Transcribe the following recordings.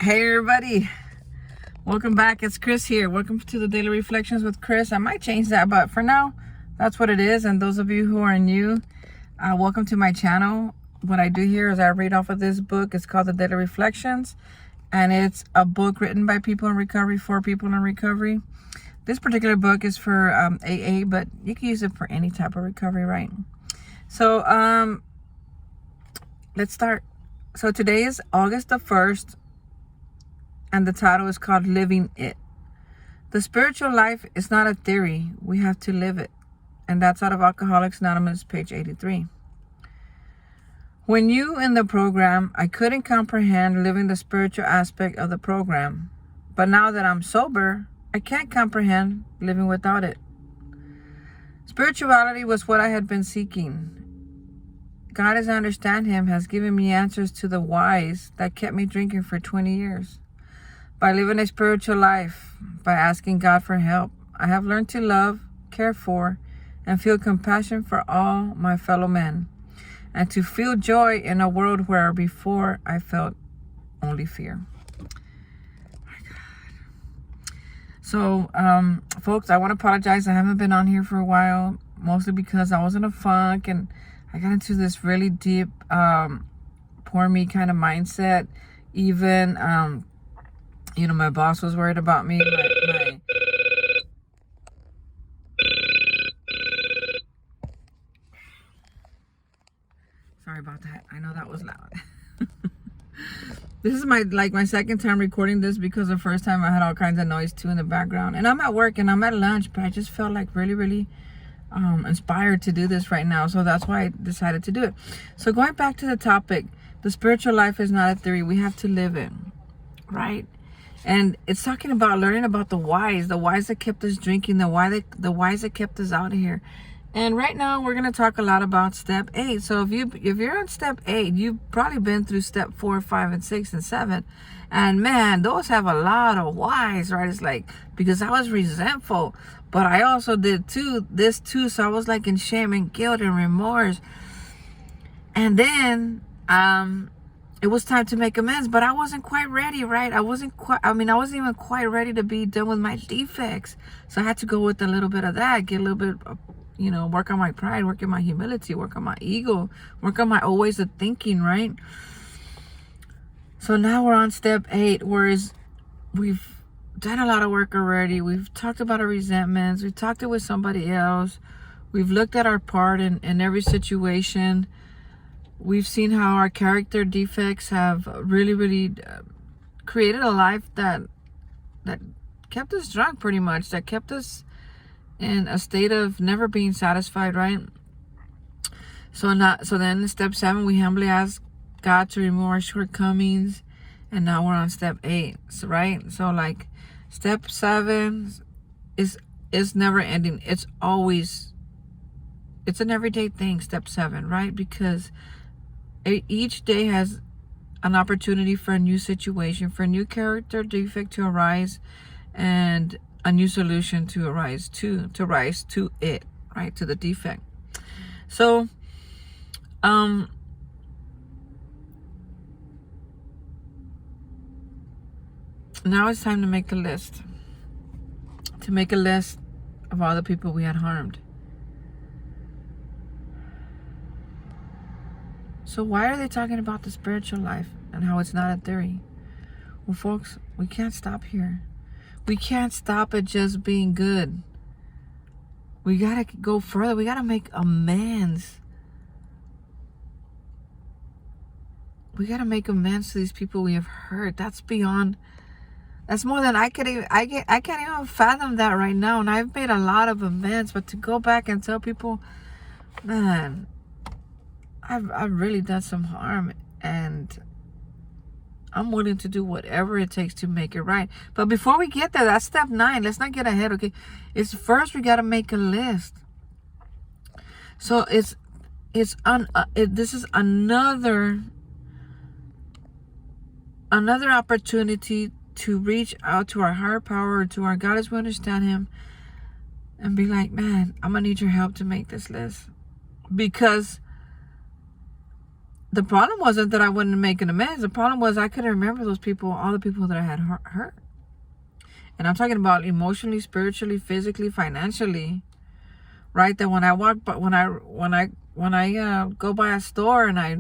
Hey everybody, welcome back. It's Chris here. Welcome to the Daily Reflections with Chris. I might change that, but for now, that's what it is. And those of you who are new, welcome to my channel. What I do here is I read off of this book. It's called the Daily Reflections, and it's a book written by people in recovery for people in recovery. This particular book is for AA, but you can use it for any type of recovery, right? So let's start. So today is August the 1st. And the title is called Living It. The spiritual life is not a theory. We have to live it. And that's out of Alcoholics Anonymous, page 83. When you in the program, I couldn't comprehend living the spiritual aspect of the program. But now that I'm sober, I can't comprehend living without it. Spirituality was what I had been seeking. God, as I understand Him, has given me answers to the whys that kept me drinking for 20 years. By living a spiritual life, by asking God for help, I have learned to love, care for, and feel compassion for all my fellow men, and to feel joy in a world where before I felt only fear. My God. So, folks, I want to apologize. I haven't been on here for a while, mostly because I was in a funk, and I got into this really deep, poor me kind of mindset. Even, my boss was worried about me. Sorry about that. I know that was loud. This is my second time recording this, because the first time I had all kinds of noise too in the background. And I'm at work and I'm at lunch, but I just felt like really inspired to do this right now. So that's why I decided to do it. So going back to the topic, the spiritual life is not a theory. We have to live it, right? And it's talking about learning about the whys that kept us drinking, the whys that kept us out of here. And right now we're going to talk a lot about step 8. So if you're on step 8, you've probably been through step 4, 5, and 6, and 7. And man, those have a lot of whys, right? It's like, because I was resentful, but I also did this too. So I was like in shame and guilt and remorse. And then, it was time to make amends, but I wasn't quite ready, right? I wasn't even quite ready to be done with my defects. So I had to go with a little bit of that, get a little bit of, work on my pride, work on my humility, work on my ego, work on my old ways of thinking, right? So now we're on step 8, whereas we've done a lot of work already. We've talked about our resentments. We've talked it with somebody else. We've looked at our part in every situation. We've seen how our character defects have really created a life that kept us drunk, pretty much, that kept us in a state of never being satisfied, right? So then in step 7, we humbly ask God to remove our shortcomings, and now we're on step 8, right? So like step 7 is never ending. It's an everyday thing, step 7, right? Because each day has an opportunity for a new situation, for a new character defect to arise, and a new solution to rise to it, right? To the defect. So, now it's time to make a list. To make a list of all the people we had harmed. So why are they talking about the spiritual life and how it's not a theory? Well, folks, we can't stop here. We can't stop at just being good. We got to go further. We got to make amends. We got to make amends to these people we have hurt. That's more than I can't even fathom that right now. And I've made a lot of amends, but to go back and tell people, man, I've really done some harm, and I'm willing to do whatever it takes to make it right. But before we get there, that's step 9. Let's not get ahead, okay? It's first we got to make a list. So this is another opportunity to reach out to our higher power, to our God as we understand Him, and be like, man, I'm gonna need your help to make this list, because the problem wasn't that I wasn't making amends. The problem was I couldn't remember those people, all the people that I had hurt. And I'm talking about emotionally, spiritually, physically, financially, right? That when I walk, but when I go by a store and I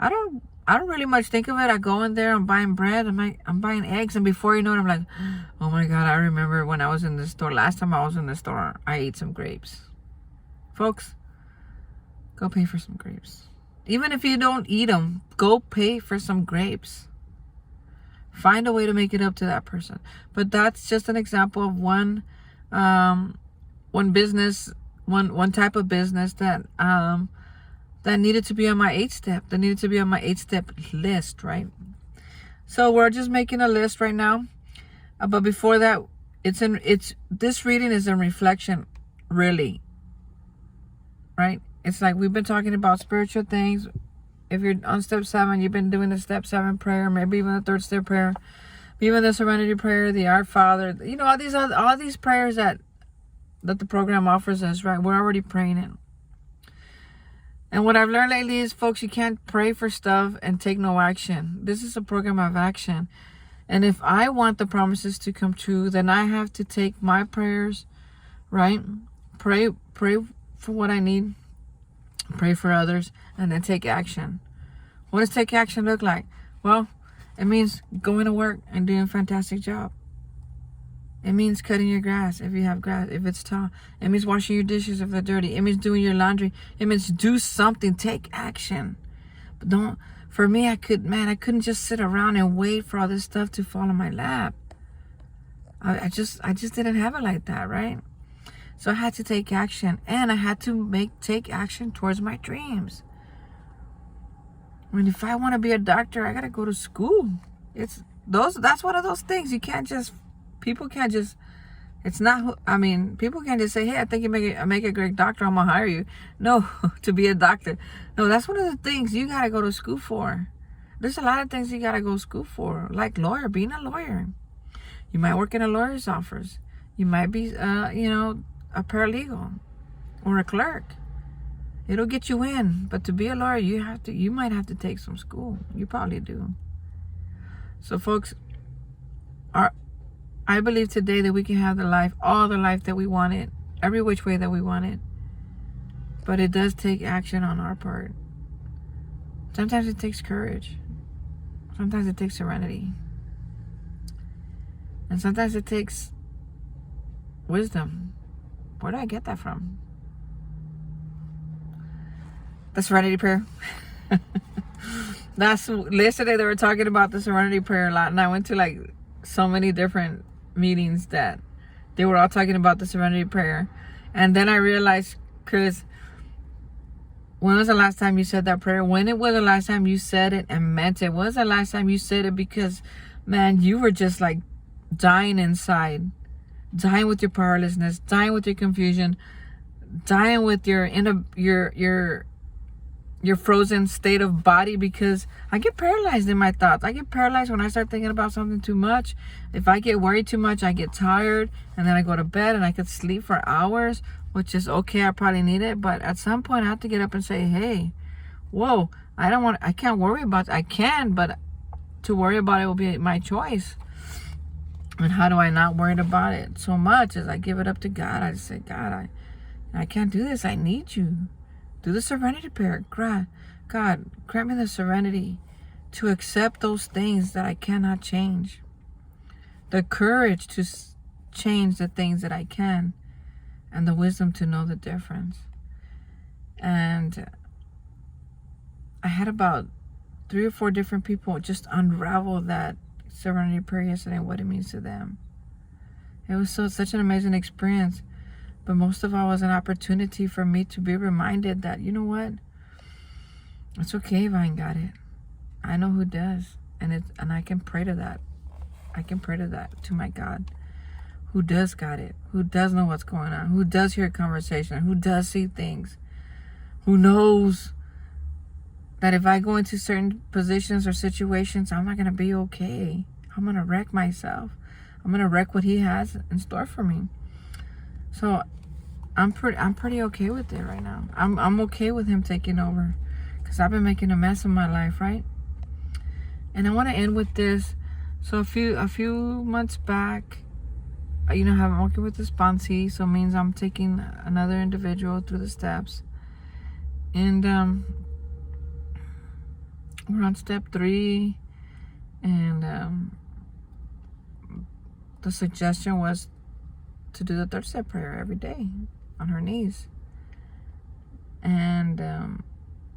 don't really much think of it. I go in there, I'm buying bread, I'm buying eggs, and before you know it, I'm like, oh my God, I remember when I was in the store. Last time I was in the store, I ate some grapes. Folks, go pay for some grapes. Even if you don't eat them, go pay for some grapes. Find a way to make it up to that person. But that's just an example of one business, one type of business that needed to be on my 8-step. That needed to be on my 8-step list, right? So we're just making a list right now. But before that, this reading is in reflection, really. Right? It's like we've been talking about spiritual things. If you're on step 7, you've been doing the step 7 prayer, maybe even the 3rd step prayer, even the Serenity prayer, the Our Father. You know, all these prayers that the program offers us, right? We're already praying it. And what I've learned lately is, folks, you can't pray for stuff and take no action. This is a program of action. And if I want the promises to come true, then I have to take my prayers, right? Pray for what I need. Pray for others, and then take action. What does take action look like? Well, it means going to work and doing a fantastic job. It means cutting your grass if you have grass, if it's tall. It means washing your dishes if they're dirty. It means doing your laundry. It means do something. Take action. But for me, I couldn't just sit around and wait for all this stuff to fall in my lap. I just didn't have it like that, right? So I had to take action, and I had to take action towards my dreams. I mean, if I want to be a doctor, I gotta go to school. That's one of those things. People can't just. It's not. I mean, people can't just say, "Hey, I think you make a great doctor. I'm gonna hire you." No, to be a doctor. No, that's one of the things you gotta go to school for. There's a lot of things you gotta go to school for, like being a lawyer. You might work in a lawyer's office. You might be, a paralegal or a clerk. It'll get you in, but to be a lawyer, you might have to take some school. You probably do. So folks, I believe today that we can have all the life that we wanted, every which way that we want it. But it does take action on our part. Sometimes it takes courage. Sometimes it takes serenity. And sometimes it takes wisdom. Where do I get that from? The Serenity Prayer. Yesterday they were talking about the Serenity Prayer a lot, and I went to so many different meetings that they were all talking about the Serenity Prayer. And then I realized, Chris, when was the last time you said that prayer? When it was the last time you said it and meant it? When was the last time you said it because, man, you were just dying inside. Dying with your powerlessness, dying with your confusion, dying with your frozen state of body, because I get paralyzed in my thoughts. I get paralyzed when I start thinking about something too much. If I get worried too much, I get tired, and then I go to bed and I could sleep for hours, which is okay. I probably need it, but at some point I have to get up and say, hey, whoa, I can't worry about it. I can, but to worry about it will be my choice. And how do I not worry about it so much? As I give it up to God, I just say, God, I can't do this. I need you. Do the Serenity Prayer. God, grant me the serenity to accept those things that I cannot change. The courage to change the things that I can. And the wisdom to know the difference. And I had about 3 or 4 different people just unravel that Serenity Prayer yesterday and what it means to them. It was such an amazing experience, but most of all was an opportunity for me to be reminded that, you know what, it's okay if I ain't got it. I know who does, and I can pray to that. I can pray to that, to my God, who does got it, who does know what's going on, who does hear conversation, who does see things, who knows that if I go into certain positions or situations, I'm not going to be okay. I'm going to wreck myself. I'm going to wreck what he has in store for me. So I'm pretty okay with it right now. I'm okay with him taking over. because I've been making a mess of my life, right? And I want to end with this. So a few months back, I'm working with the sponsee, so it means I'm taking another individual through the steps. And we're on step 3, and the suggestion was to do the 3rd step prayer every day on her knees. And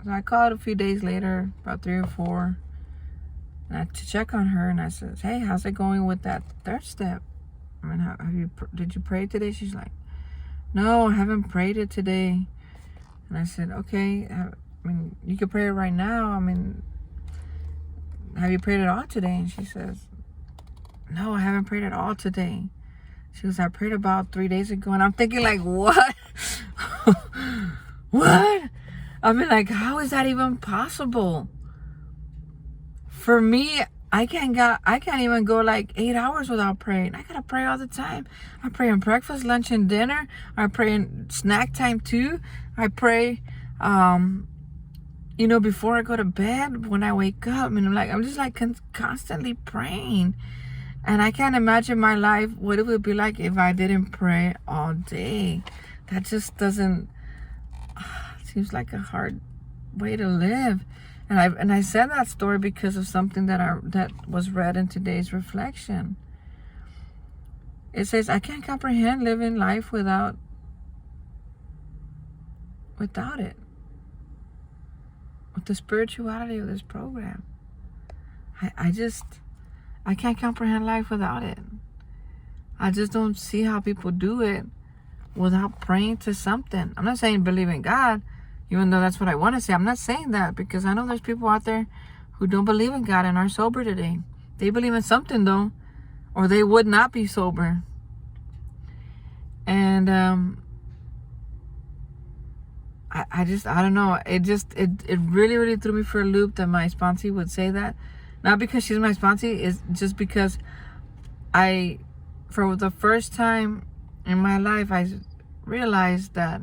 so I called a few days later, about 3 or 4, to check on her, and I said, "Hey, how's it going with that 3rd step? I mean, did you pray today?" She's like, "No, I haven't prayed it today." And I said, "Okay, you could pray it right now. Have you prayed it all today?" And she says, "No, I haven't prayed it all today." She goes, "I prayed about 3 days ago." And I'm thinking, like, what? What? How is that even possible? For me, I can't even go like 8 hours without praying. I gotta pray all the time. I pray in breakfast, lunch, and dinner. I pray in snack time too. I pray, before I go to bed, when I wake up. I'm just constantly praying. And I can't imagine my life, what it would be like if I didn't pray all day. That just doesn't, seems like a hard way to live. And I said that story because of something that was read in today's reflection. It says, I can't comprehend living life without it. With the spirituality of this program. I can't comprehend life without it. I just don't see how people do it without praying to something. I'm not saying believe in God, even though that's what I want to say. I'm not saying that because I know there's people out there who don't believe in God and are sober today. They believe in something though, or they would not be sober. And I don't know. It really, really threw me for a loop that my sponsee would say that. Not because she's my sponsee, it's just because for the first time in my life, I realized that,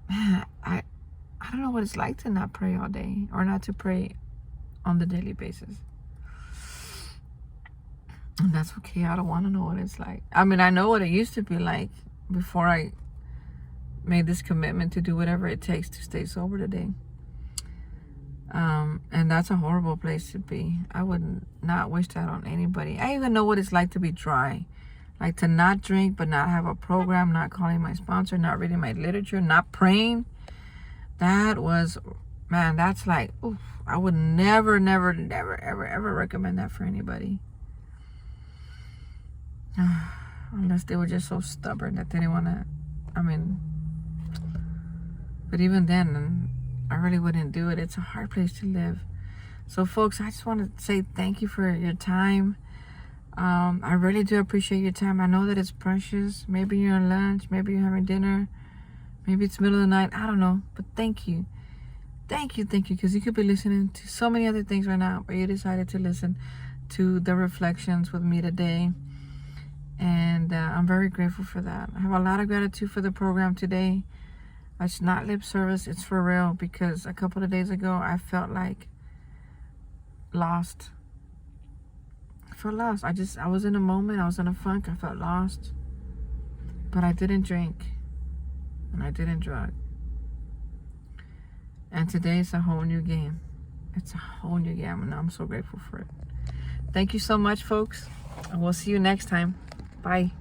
man, I don't know what it's like to not pray all day or not to pray on the daily basis. And that's okay. I don't want to know what it's like. I know what it used to be like before I made this commitment to do whatever it takes to stay sober today. And that's a horrible place to be. I would not wish that on anybody. I even know what it's like to be dry. Like to not drink, but not have a program, not calling my sponsor, not reading my literature, not praying. That was, man, that's like, oof, I would never, ever recommend that for anybody. Unless they were just so stubborn that they didn't want to, but even then, I really wouldn't do it. It's a hard place to live. So folks, I just want to say thank you for your time. I really do appreciate your time. I know that it's precious. Maybe you're on lunch, maybe you're having dinner, maybe it's middle of the night. I don't know, but thank you. Thank you, because you could be listening to so many other things right now, but you decided to listen to the reflections with me today. And I'm very grateful for that. I have a lot of gratitude for the program today. It's not lip service, it's for real, because a couple of days ago I felt like lost. I felt lost. I was in a moment, I was in a funk, I felt lost. But I didn't drink and I didn't drug. And today it's a whole new game. It's a whole new game, and I'm so grateful for it. Thank you so much, folks, and we'll see you next time. Bye.